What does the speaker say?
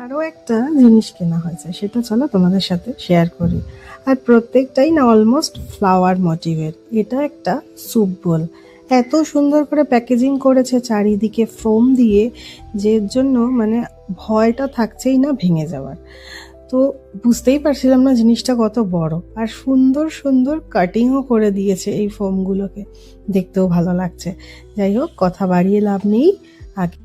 আরও একটা জিনিস কেনা হয়েছে, সেটা চলো তোমাদের সাথে শেয়ার করি। আর প্রত্যেকটাই না অলমোস্ট ফ্লাওয়ার মোটিভের। এটা একটা স্যুপ বোল, এত সুন্দর করে প্যাকেজিং করেছে চারিদিকে ফোম দিয়ে, যে জন্য মানে ভয়টা থাকছেই না ভেঙে যাওয়ার। তো বুঝতেই পারছিলাম না জিনিসটা কত বড়, আর সুন্দর সুন্দর কাটিংও করে দিয়েছে এই ফোমগুলোকে, দেখতেও ভালো লাগছে। যাই হোক, কথা বাড়িয়ে লাভ নেই, আগে